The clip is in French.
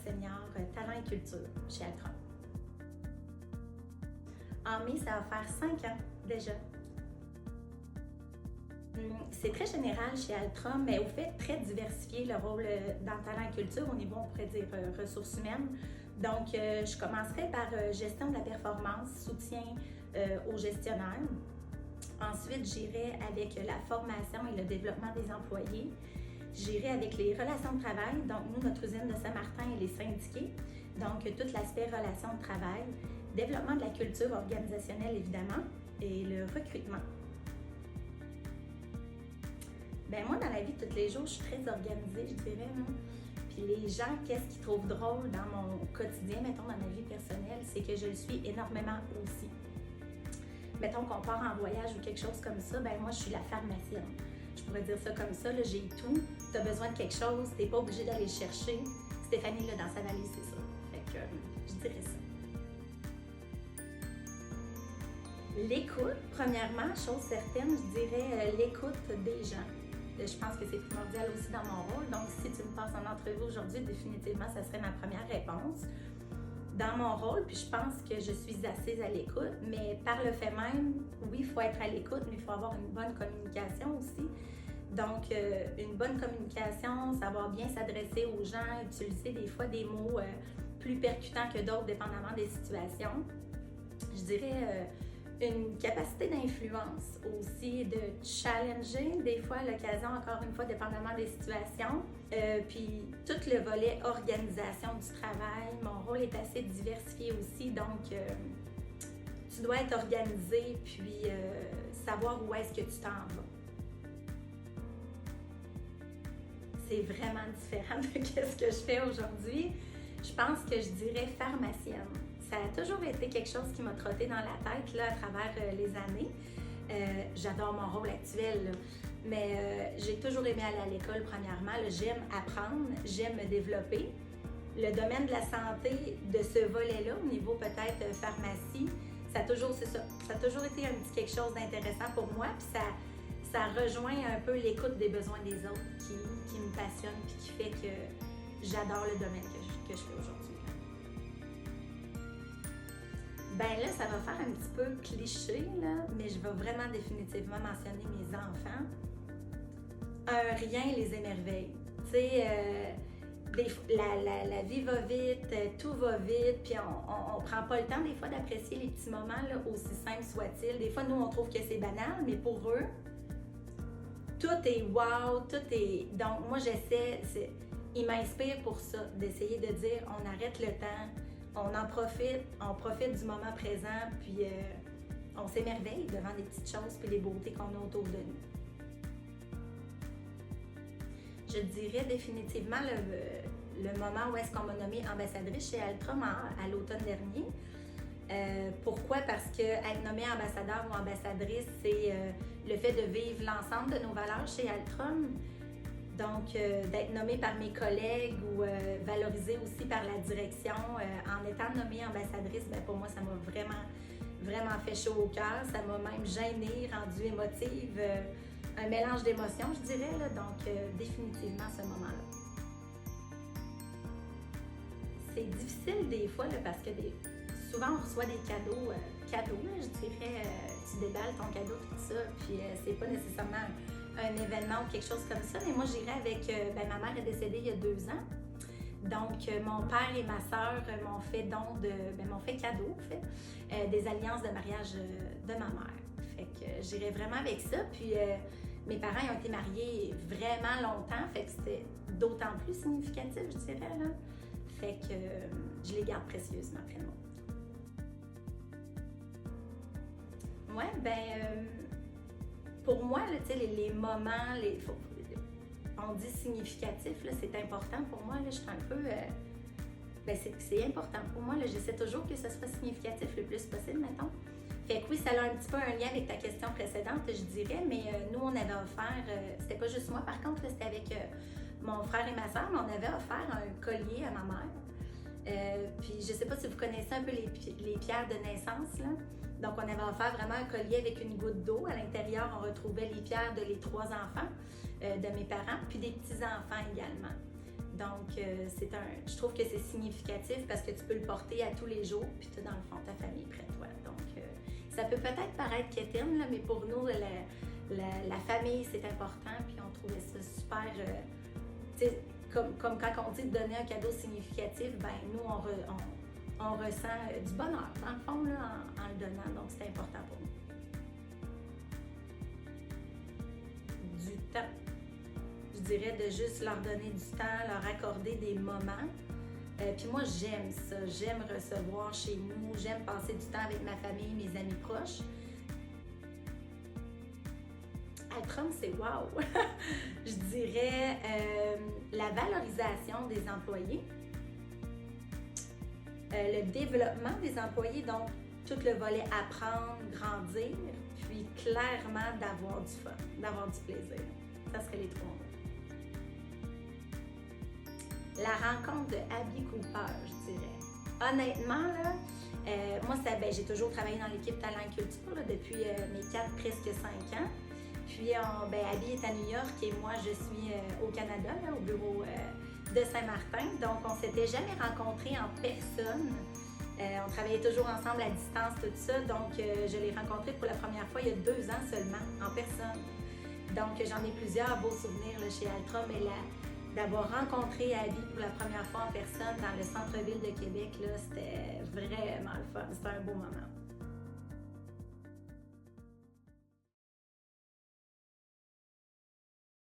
senior talent et culture chez Altron. En mai, ça va faire 5 ans déjà. C'est très général chez Altron, mais au fait très diversifié le rôle dans talent et culture au niveau, on pourrait dire, ressources humaines. Donc, je commencerai par gestion de la performance, soutien aux gestionnaires. Ensuite, j'irai avec la formation et le développement des employés. J'irai avec les relations de travail. Donc, nous, notre usine de Saint-Martin, elle est syndiquée. Donc, tout l'aspect relations de travail, développement de la culture organisationnelle, évidemment, et le recrutement. Bien, moi, dans la vie de tous les jours, je suis très organisée, je dirais. Puis les gens, qu'est-ce qu'ils trouvent drôle dans mon quotidien, mettons, dans ma vie personnelle, c'est que je le suis énormément aussi. Mettons qu'on part en voyage ou quelque chose comme ça, ben moi, je suis la pharmacienne. Je pourrais dire ça comme ça, là, j'ai tout. Tu as besoin de quelque chose, tu n'es pas obligé d'aller le chercher. Stéphanie, là, dans sa valise, c'est ça. Fait que je dirais ça. L'écoute, premièrement, chose certaine, je dirais l'écoute des gens. Je pense que c'est primordial aussi dans mon rôle. Donc, si tu me passes en entrevue aujourd'hui, définitivement, ça serait ma première réponse. Dans mon rôle, puis je pense que je suis assise à l'écoute, mais par le fait même, oui, il faut être à l'écoute, mais il faut avoir une bonne communication aussi. Donc, une bonne communication, savoir bien s'adresser aux gens, utiliser des fois des mots plus percutants que d'autres, dépendamment des situations. Je dirais une capacité d'influence aussi, de challenger des fois à l'occasion, encore une fois, dépendamment des situations. Puis tout le volet organisation du travail, mon rôle est assez diversifié aussi, donc tu dois être organisé puis savoir où est-ce que tu t'en vas. C'est vraiment différent de ce que je fais aujourd'hui. Je pense que je dirais pharmacienne. Ça a toujours été quelque chose qui m'a trotté dans la tête là, à travers les années. J'adore mon rôle actuel, là. Mais j'ai toujours aimé aller à l'école, premièrement. J'aime apprendre, j'aime me développer. Le domaine de la santé, de ce volet-là, au niveau peut-être pharmacie, ça a toujours été un petit quelque chose d'intéressant pour moi. Puis ça rejoint un peu l'écoute des besoins des autres qui me passionne puis qui fait que j'adore le domaine que je fais aujourd'hui. Ben là, ça va faire un petit peu cliché, là, mais je vais vraiment définitivement mentionner mes enfants. Rien les émerveille. Tu sais, la vie va vite, tout va vite, puis on prend pas le temps des fois d'apprécier les petits moments, là, aussi simples soient-ils. Des fois, nous, on trouve que c'est banal, mais pour eux, tout est wow, tout est... Donc, moi, ils m'inspirent pour ça, d'essayer de dire, on arrête le temps, on profite du moment présent, puis on s'émerveille devant des petites choses puis les beautés qu'on a autour de nous. Je dirais définitivement le moment où est-ce qu'on m'a nommée ambassadrice chez Altron à l'automne dernier. Pourquoi? Parce que être nommée ambassadeur ou ambassadrice, c'est le fait de vivre l'ensemble de nos valeurs chez Altron. Donc, d'être nommée par mes collègues ou valorisée aussi par la direction, en étant nommée ambassadrice, bien, pour moi, ça m'a vraiment fait chaud au cœur. Ça m'a même gênée, rendue émotive, un mélange d'émotions, je dirais. Là. Donc, définitivement, ce moment-là. C'est difficile des fois là, parce que souvent, on reçoit des cadeaux, là, je dirais, tu déballes ton cadeau, tout ça, puis c'est pas nécessairement un événement ou quelque chose comme ça, mais moi j'irais avec, ma mère est décédée il y a 2 ans, donc mon père et ma sœur m'ont fait cadeau, en fait, des alliances de mariage de ma mère. Fait que j'irais vraiment avec ça, puis mes parents ont été mariés vraiment longtemps, fait que c'était d'autant plus significatif, je dirais, là. Fait que je les garde précieusement près de moi. Ouais, ben... pour moi, là, les moments, on dit significatif, là, c'est important pour moi. Là, je suis un peu... c'est important pour moi. Là, j'essaie toujours que ce soit significatif le plus possible, mettons. Fait que oui, ça a un petit peu un lien avec ta question précédente, je dirais, mais nous, on avait offert... c'était pas juste moi, par contre, là, c'était avec mon frère et ma soeur, mais on avait offert un collier à ma mère. Puis je sais pas si vous connaissez un peu les pierres de naissance, là. Donc, on avait offert vraiment un collier avec une goutte d'eau. À l'intérieur, on retrouvait les pierres de les 3 enfants de mes parents, puis des petits-enfants également. Donc, je trouve que c'est significatif parce que tu peux le porter à tous les jours, puis tu as dans le fond ta famille près de toi. Donc, ça peut peut-être paraître quétaine, là, mais pour nous, la famille, c'est important, puis on trouvait ça super. Comme quand on dit de donner un cadeau significatif, ben nous, on ressent du bonheur, dans le fond, là, en le donnant. Donc, c'est important pour nous. Du temps. Je dirais de juste leur donner du temps, leur accorder des moments. Puis moi, j'aime ça. J'aime recevoir chez nous. J'aime passer du temps avec ma famille, mes amis proches. Altrom, c'est wow! Je dirais la valorisation des employés, le développement des employés, donc tout le volet apprendre, grandir, puis clairement d'avoir du fun, d'avoir du plaisir. Ça serait les trois mots. La rencontre de Abby Cooper, je dirais. Honnêtement, là, moi, j'ai toujours travaillé dans l'équipe Talent et Culture là, depuis mes 4, presque 5 ans. Puis, Abby est à New York et moi, je suis au Canada, là, au bureau de Saint-Martin. Donc, on ne s'était jamais rencontrés en personne. On travaillait toujours ensemble à distance, tout ça. Donc, je l'ai rencontrée pour la première fois il y a 2 ans seulement, en personne. Donc, j'en ai plusieurs beaux souvenirs là, chez Altrom, mais d'avoir rencontré Abby pour la première fois en personne dans le centre-ville de Québec, là, c'était vraiment le fun. C'était un beau moment.